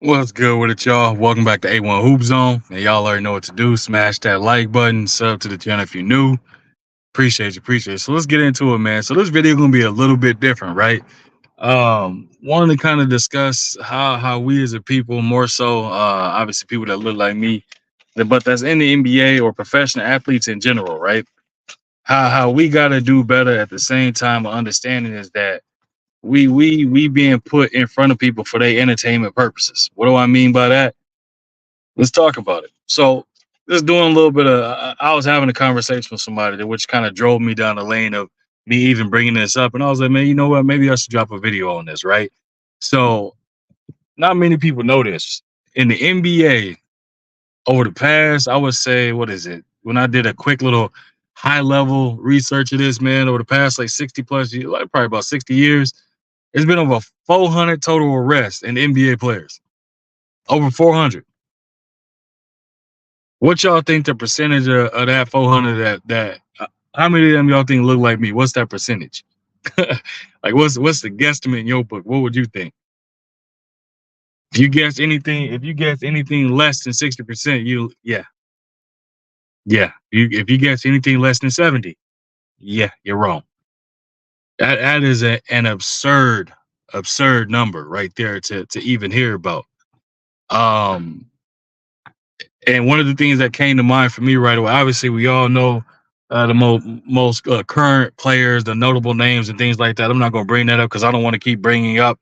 What's good with it, y'all? Welcome back to A1 Hoop Zone. And y'all already know what to do. Smash that like button, sub to the channel if you're new. Appreciate you. So let's get into it, man. So this video gonna be a little bit different, right? Wanted to kind of discuss how we as a people, more so obviously people that look like me, but that's in the NBA or professional athletes in general, right? How we gotta do better at the same time of understanding is that we being put in front of people for their entertainment purposes. What do I mean by that? Let's talk about it. So, just doing a little bit of. I was having a conversation with somebody that which kind of drove me down the lane of me even bringing this up, and I was like, man, you know what? Maybe I should drop a video on this, right? So, not many people know this in the NBA over the past. I would say, what is it? When I did a quick little high level research of this, man, over the past like 60 plus years, like probably about 60 years, it's been over 400 total arrests in NBA players. Over 400. What y'all think the percentage of that 400 how many of them y'all think look like me? What's that percentage? Like what's the guesstimate in your book? What would you think? If you guess anything less than 60%, if you guess anything less than 70, yeah, you're wrong. That is an absurd number right there to even hear about. Um And one of the things that came to mind for me right away, obviously, we all know the most current players, the notable names, and things like that. I'm not going to bring that up because I don't want to keep bringing up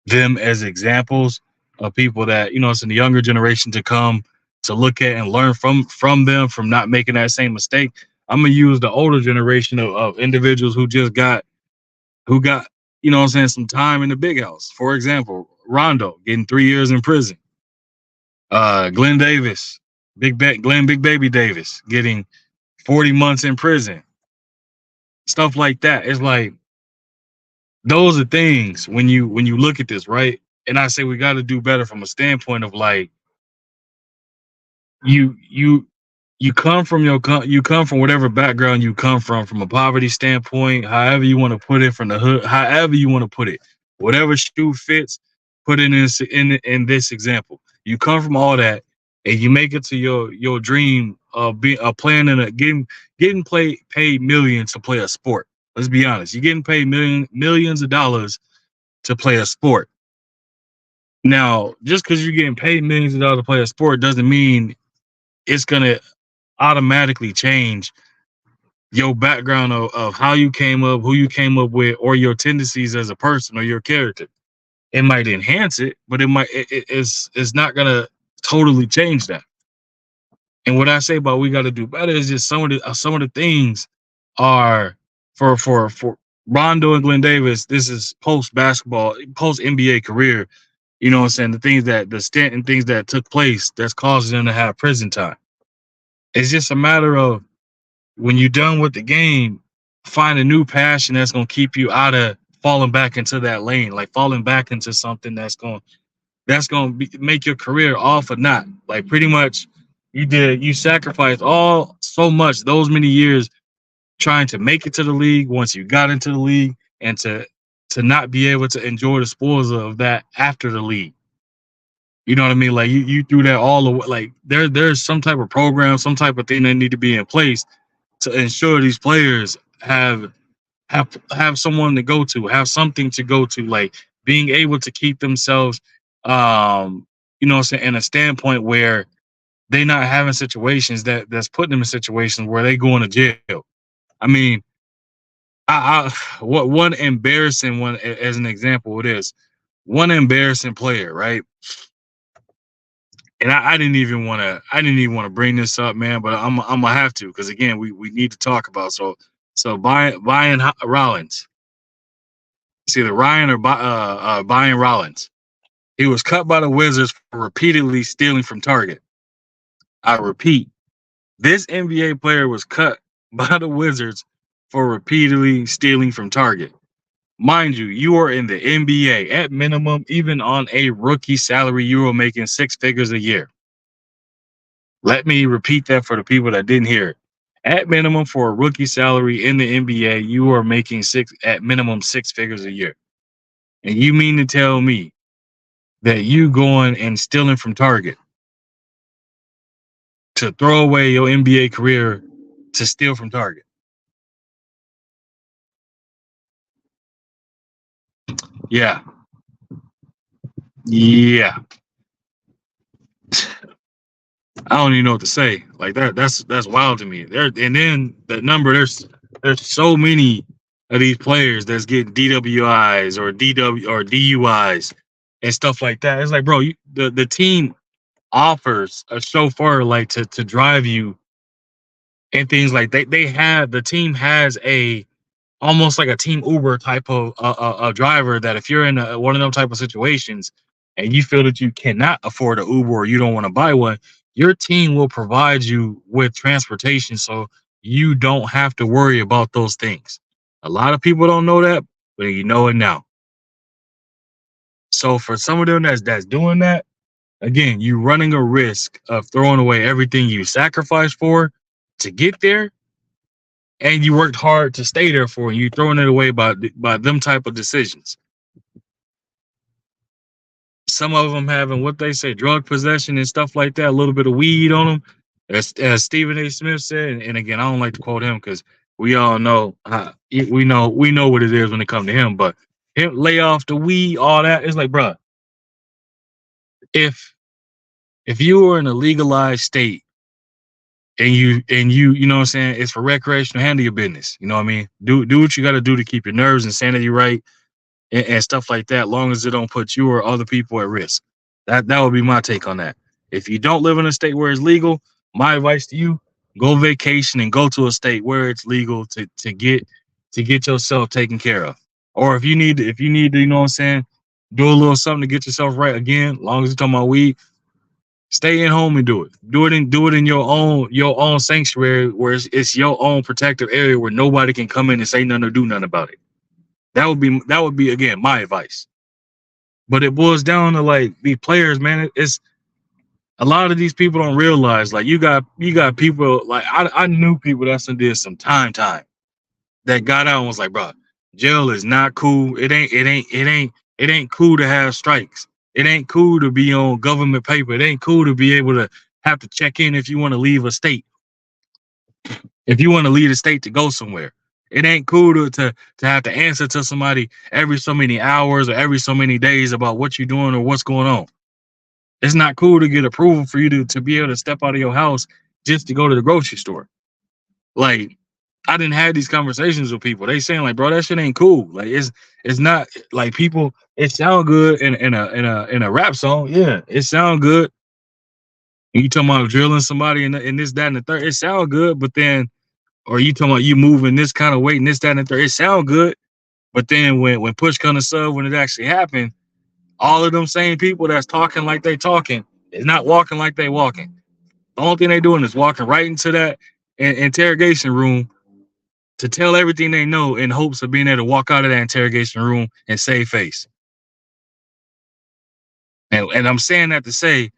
them as examples of people that it's in the younger generation to come to look at and learn from them from not making that same mistake. I'm gonna use the older generation of individuals who got what I'm saying, some time in the big house. For example, Rondo getting 3 years in prison. Glenn Davis, Glenn Big Baby Davis getting 40 months in prison. Stuff like that. It's like those are things when you look at this, right? And I say we got to do better from a standpoint of like you you you come from whatever background you come from a poverty standpoint, however you want to put it, from the hood, however you want to put it, whatever shoe fits, put it in this example. You come from all that, and you make it to your dream of being a playing in a getting paid millions to play a sport. Let's be honest, you're getting paid millions of dollars to play a sport. Now, just because you're getting paid millions of dollars to play a sport doesn't mean it's gonna automatically change your background of how you came up, who you came up with, or your tendencies as a person or your character. It might enhance it, but it's not gonna totally change that. And what I say about we got to do better is just some of the things are for Rondo and Glenn Davis. This is post basketball, post NBA career. You know what I'm saying? The things that the stint and things that took place that's causing them to have prison time. It's just a matter of when you're done with the game, find a new passion that's gonna keep you out of falling back into that lane, like falling back into something that's gonna make your career off or not. Like pretty much, you sacrificed all so much those many years trying to make it to the league. Once you got into the league, and to not be able to enjoy the spoils of that after the league. You know what I mean? Like you threw that all away. Like there's some type of program, some type of thing that need to be in place to ensure these players have someone to go to, have something to go to, like being able to keep themselves, what I'm saying, in a standpoint where they not having situations that's putting them in situations where they going to jail. I mean, what one embarrassing one as an example it is one embarrassing player, right? And I didn't even want to bring this up, man, but I'm gonna have to because again we need to talk about so Brian Rollins. It's either Ryan or Brian Rollins. He was cut by the Wizards for repeatedly stealing from Target. I repeat, this NBA player was cut by the Wizards for repeatedly stealing from Target. Mind you, you are in the NBA at minimum, even on a rookie salary, you are making six figures a year. Let me repeat that for the people that didn't hear it. At minimum, for a rookie salary in the NBA, you are making at minimum six figures a year. And you mean to tell me that you going and stealing from Target to throw away your NBA career to steal from Target. Yeah. Yeah. I don't even know what to say. Like that's wild to me. There and then the number there's so many of these players that's getting DWIs or DW or DUIs and stuff like that. It's like, bro, the team offers a chauffeur like to drive you and things like they have the team has a almost like a team Uber type of a driver that if you're in one of them type of situations and you feel that you cannot afford an Uber or you don't want to buy one, your team will provide you with transportation so you don't have to worry about those things. A lot of people don't know that, but you know it now. So for some of them that's doing that, again, you're running a risk of throwing away everything you sacrificed for to get there and you worked hard to stay there for, and you throwing it away by them type of decisions. Some of them having what they say drug possession and stuff like that, a little bit of weed on them, as Stephen A. Smith said. And again, I don't like to quote him because we all know we know what it is when it comes to him. But him lay off the weed, all that. It's like, bro, if if you were in a legalized state and you know what I'm saying, it's for recreational, handle your business. You know what I mean? Do what you got to do to keep your nerves and sanity right and stuff like that, long as it don't put you or other people at risk. That would be my take on that. If you don't live in a state where it's legal, my advice to you: go vacation and go to a state where it's legal to get yourself taken care of. Or if you need to, you know what I'm saying, do a little something to get yourself right. Again, long as you're talking about weed, stay in home and do it. Do it in your own sanctuary where it's your own protective area where nobody can come in and say nothing or do nothing about it. That would be again my advice. But it boils down to like these players, man. It's a lot of these people don't realize like you got people like I knew people that did some time that got out and was like, bro, jail is not cool. It ain't cool to have strikes. It ain't cool to be on government paper. It ain't cool to be able to have to check in if you want to leave a state. If you want to leave a state to go somewhere, it ain't cool to have to answer to somebody every so many hours or every so many days about what you're doing or what's going on. It's not cool to get approval for you to be able to step out of your house just to go to the grocery store. Like, I didn't have these conversations with people. They saying like, bro, that shit ain't cool. Like, it's not like people. It sound good in a rap song. Yeah, it sound good. And you talking about drilling somebody and this, that, and the third. It sound good, but then, or you talking about you moving this kind of weight and this, that, and the third. It sound good, but then when push comes to shove, when it actually happened, all of them same people that's talking like they talking is not walking like they walking. The only thing they doing is walking right into that interrogation room to tell everything they know in hopes of being able to walk out of that interrogation room and save face. And I'm saying that to say,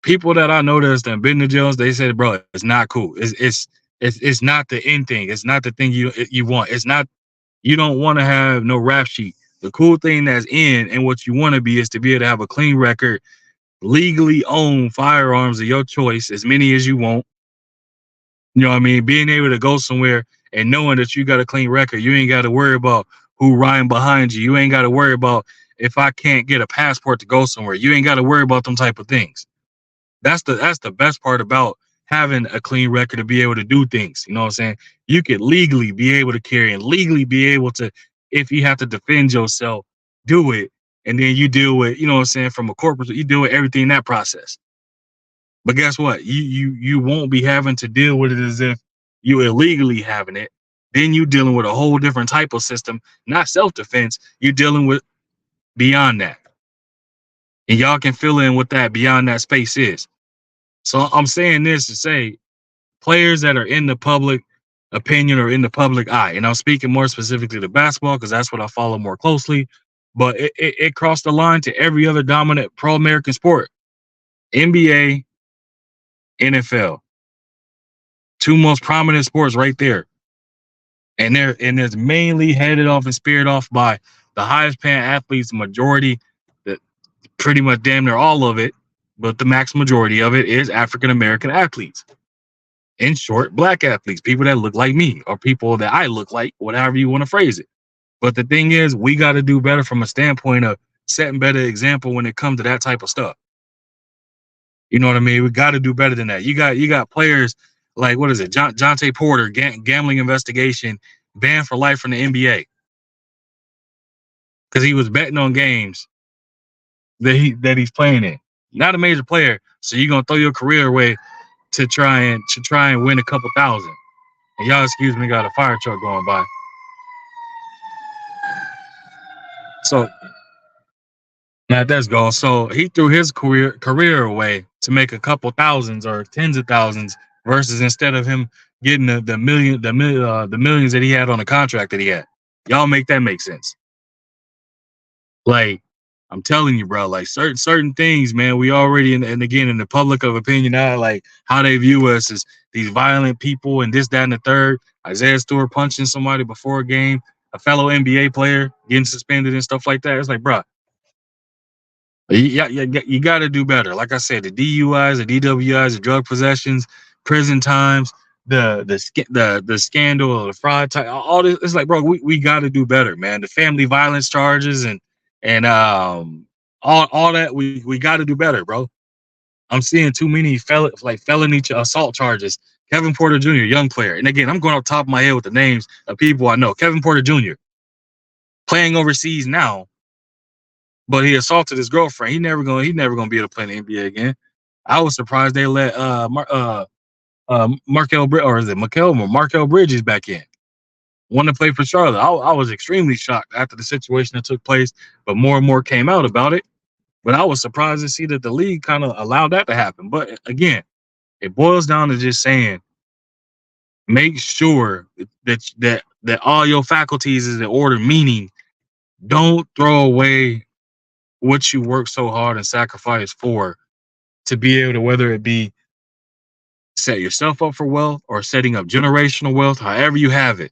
people that I know that's done been to jails, they said, bro, it's not cool. It's not the end thing. It's not the thing you want. It's not, you don't want to have no rap sheet. The cool thing that's in and what you want to be is to be able to have a clean record, legally own firearms of your choice, as many as you want. You know what I mean? Being able to go somewhere and knowing that you got a clean record, you ain't got to worry about who riding behind you. You ain't got to worry about if I can't get a passport to go somewhere. You ain't got to worry about them type of things. That's the best part about having a clean record to be able to do things. You know what I'm saying? You could legally be able to carry and legally be able to, if you have to defend yourself, do it. And then you deal with, you know what I'm saying, from a corporate, you deal with everything in that process. But guess what? You won't be having to deal with it as if you illegally having it. Then you dealing with a whole different type of system, not self-defense. You're dealing with beyond that. And y'all can fill in what that beyond that space is. So I'm saying this to say players that are in the public opinion or in the public eye, and I'm speaking more specifically to basketball because that's what I follow more closely. But it crossed the line to every other dominant pro-American sport. NBA, NFL. Two most prominent sports right there. And it's mainly headed off and speared off by the highest paying athletes, majority, the pretty much damn near all of it, but the max majority of it is African American athletes. In short, black athletes, people that look like me or people that I look like, whatever you want to phrase it. But the thing is, we got to do better from a standpoint of setting better example when it comes to that type of stuff. You know what I mean? We got to do better than that. You got players like what is it? Jonte Porter, gambling investigation, banned for life from the NBA because he was betting on games that he's playing in. Not a major player, so you're gonna throw your career away to try and win a couple thousand. And y'all excuse me, got a fire truck going by. So now that's gone. So he threw his career away to make a couple thousands or tens of thousands versus instead of him getting the millions that he had on the contract that he had. Y'all make that make sense. Like I'm telling you, bro, like certain things, man, we already and again in the public of opinion now, like how they view us as these violent people and this, that, and the third. Isaiah Stewart punching somebody before a game, a fellow NBA player getting suspended and stuff like that. It's like, bro, you got to do better. Like I said, the DUIs, the DWIs, the drug possessions, prison times, the scandal, the fraud type, all this. It's like, bro, we got to do better, man. The family violence charges and all that we got to do better, bro. I'm seeing too many felony assault charges. Kevin Porter Jr., young player, and again, I'm going off the top of my head with the names of people I know. Kevin Porter Jr. playing overseas now, but he assaulted his girlfriend. He never gonna be able to play in the NBA again. I was surprised they let Markel Bridges back in. Want to play for Charlotte. I was extremely shocked after the situation that took place, but more and more came out about it. But I was surprised to see that the league kind of allowed that to happen. But again, it boils down to just saying, make sure that all your faculties is in order. Meaning, don't throw away what you work so hard and sacrifice for to be able to, whether it be set yourself up for wealth or setting up generational wealth, however you have it.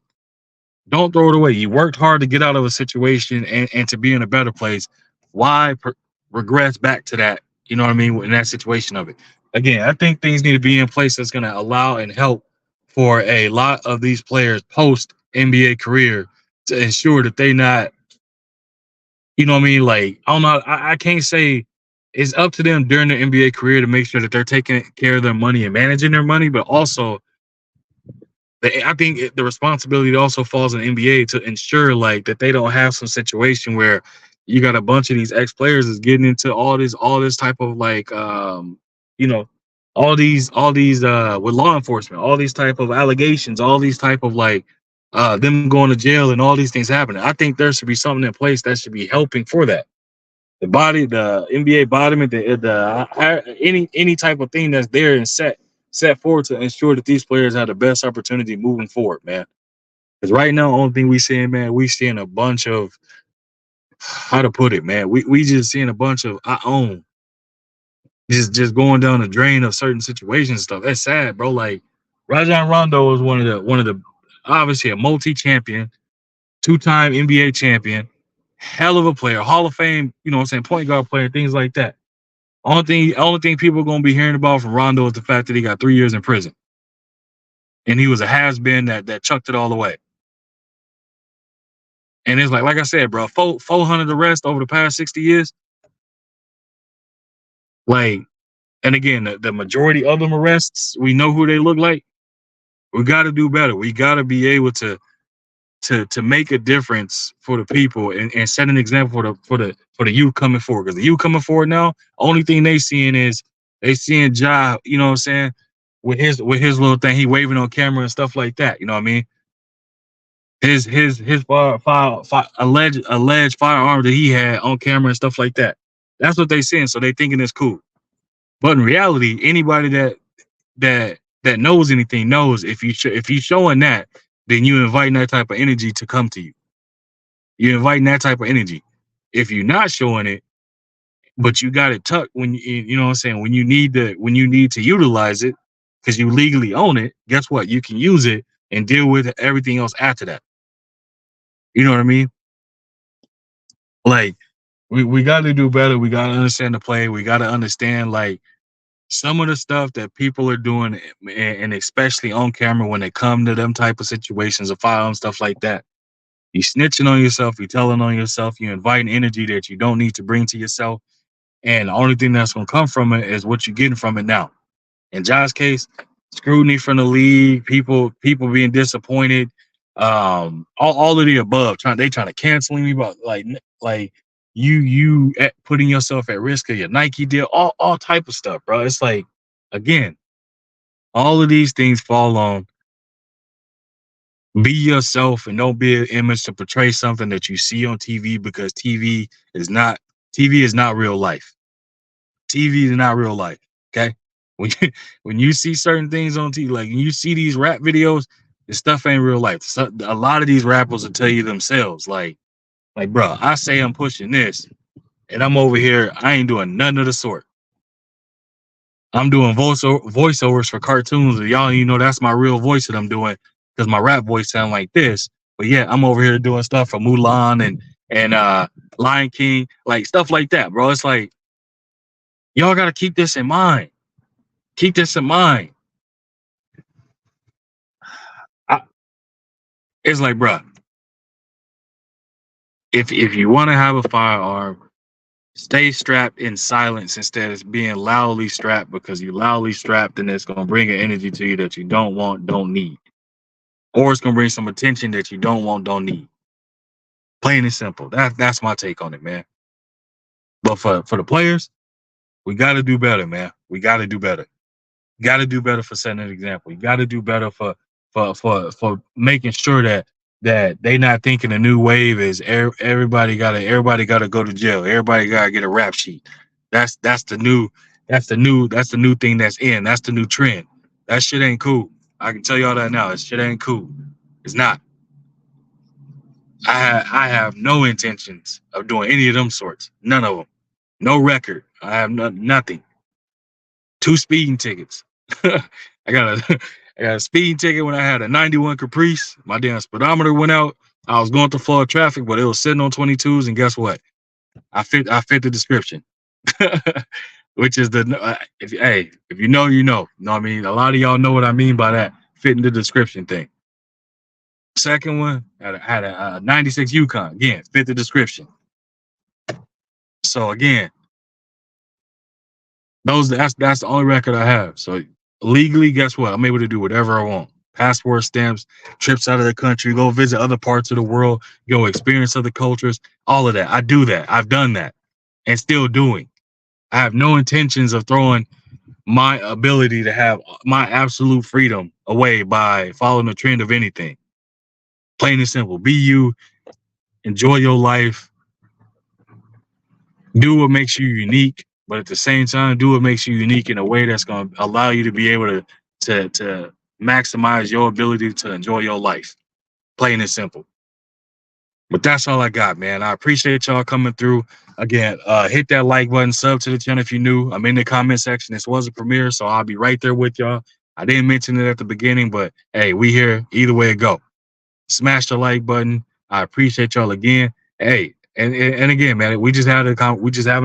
Don't throw it away. You worked hard to get out of a situation and to be in a better place. Why regress back to that? You know what I mean? In that situation of it. Again, I think things need to be in place that's going to allow and help for a lot of these players post NBA career to ensure that they not, you know what I mean? Like, I don't know. I can't say it's up to them during their NBA career to make sure that they're taking care of their money and managing their money, but also I think the responsibility also falls on the NBA to ensure like that they don't have some situation where you got a bunch of these ex players is getting into all this type of like you know all these with law enforcement, all these type of allegations, all these type of like them going to jail and all these things happening. I think there should be something in place that should be helping for that. The NBA bottom, any type of thing that's there and set forward to ensure that these players have the best opportunity moving forward, man. Because right now, the only thing we seeing, man, we seeing a bunch of how to put it, man. We just seeing a bunch of I own just going down the drain of certain situations and stuff. That's sad, bro. Like Rajon Rondo is one of the obviously a multi-champion, two-time NBA champion, hell of a player, Hall of Fame, you know what I'm saying, point guard player, things like that. Only thing people are gonna be hearing about from Rondo is the fact that he got 3 years in prison. And he was a has-been that chucked it all away. And it's like I said, bro, 400 arrests over the past 60 years. Like, and again, the majority of them arrests, we know who they look like. We got to do better. We got to be able to make a difference for the people and set an example for the youth coming forward. Because the youth coming forward now, only thing they seeing is they seeing Ja, you know what I'm saying, with his little thing, he waving on camera and stuff like that. You know what I mean? His alleged firearm that he had on camera and stuff like that. That's what they seeing, so they thinking it's cool. But in reality, anybody that knows anything knows if you showing that, then you inviting that type of energy to come to you. You're inviting that type of energy. If you're not showing it, but you got it tucked when you know what I'm saying, when you need to utilize it because you legally own it, guess what? You can use it and deal with everything else after that. You know what I mean? Like we got to do better. We got to understand the play. We got to understand like some of the stuff that people are doing, and especially on camera when they come to them type of situations, of firearm stuff like that. You snitching on yourself. You telling on yourself. You inviting energy that you don't need to bring to yourself. And the only thing that's gonna come from it is what you're getting from it now. In Josh's case, scrutiny from the league, people being disappointed, all of the above. Trying to cancel me, but like putting yourself at risk of your Nike deal, all type of stuff, bro. It's like again, all of these things fall on be yourself and don't be an image to portray something that you see on TV because TV is not real life. TV is not real life. Okay. When you, when you see certain things on TV, like when you see these rap videos, this stuff ain't real life. So, a lot of these rappers will tell you themselves, bro, I say I'm pushing this, and I'm over here. I ain't doing none of the sort. I'm doing voiceovers for cartoons, and y'all, that's my real voice that I'm doing because my rap voice sound like this. But yeah, I'm over here doing stuff for Mulan and Lion King, like stuff like that, bro. It's like y'all got to keep this in mind. Keep this in mind. It's like, bro, if you want to have a firearm, stay strapped in silence instead of being loudly strapped because you loudly strapped and it's gonna bring an energy to you that you don't want, don't need, or it's gonna bring some attention that you don't want, don't need. Plain and simple. That's my take on it, man. But for the players, we got to do better, man. We got to do better. Got to do better for setting an example. You got to do better for making sure that they not thinking a new wave is everybody gotta go to jail. Everybody gotta get a rap sheet. That's the new thing that's in. That's the new trend. That shit ain't cool. I can tell y'all that now. That shit ain't cool. It's not. I have no intentions of doing any of them sorts. None of them. No record. I have nothing. 2 speeding tickets. I got a I got a speeding ticket when I had a 91 Caprice. My damn speedometer went out. I was going through flood traffic, but it was sitting on 22s, and guess what? I fit the description. Which is if you know, you know. You know what I mean? A lot of y'all know what I mean by that fitting the description thing. Second one had a 96 Yukon. Again, fit the description. So again, that's the only record I have. So legally, guess what? I'm able to do whatever I want. Passport stamps, trips out of the country, go visit other parts of the world, go experience other cultures, all of that. I do that. I've done that and still doing. I have no intentions of throwing my ability to have my absolute freedom away by following the trend of anything. Plain and simple. Be you, enjoy your life, do what makes you unique, but at the same time, do what makes you unique in a way that's going to allow you to be able to maximize your ability to enjoy your life. Plain and simple. But that's all I got, man. I appreciate y'all coming through. Again, hit that like button, sub to the channel if you're new. I'm in the comment section. This was a premiere, so I'll be right there with y'all. I didn't mention it at the beginning, but hey, we here. Either way it go. Smash the like button. I appreciate y'all again. Hey, and again, man, we just having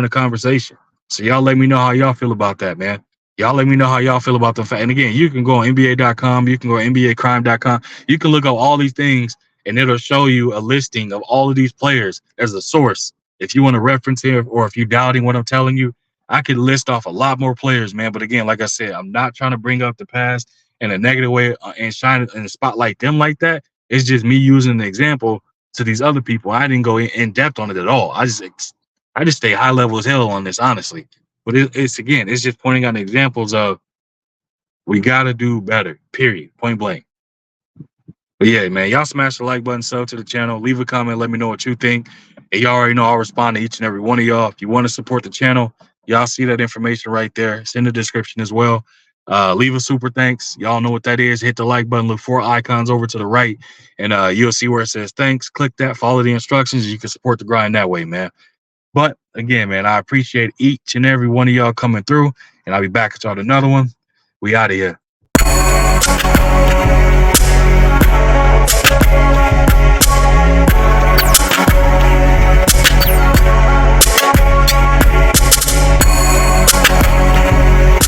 a conversation. So y'all let me know how y'all feel about that, man. Y'all let me know how y'all feel about the fact. And again, you can go on NBA.com, you can go on NBAcrime.com, you can look up all these things, and it'll show you a listing of all of these players as a source. If you want to reference here, or if you're doubting what I'm telling you, I could list off a lot more players, man. But again, like I said, I'm not trying to bring up the past in a negative way and shine it and spotlight them like that. It's just me using the example to these other people. I didn't go in depth on it at all. I just stay high level as hell on this, honestly. But it's just pointing out examples of we gotta do better. Period. Point blank. But yeah, man, y'all smash the like button, sub to the channel, leave a comment, let me know what you think. And y'all already know I'll respond to each and every one of y'all. If you want to support the channel, y'all see that information right there. It's in the description as well. Leave a super thanks. Y'all know what that is. Hit the like button, look 4 icons over to the right, and you'll see where it says thanks. Click that, follow the instructions. You can support the grind that way, man. But again, man, I appreciate each and every one of y'all coming through, and I'll be back at y'all with another one. We out of here.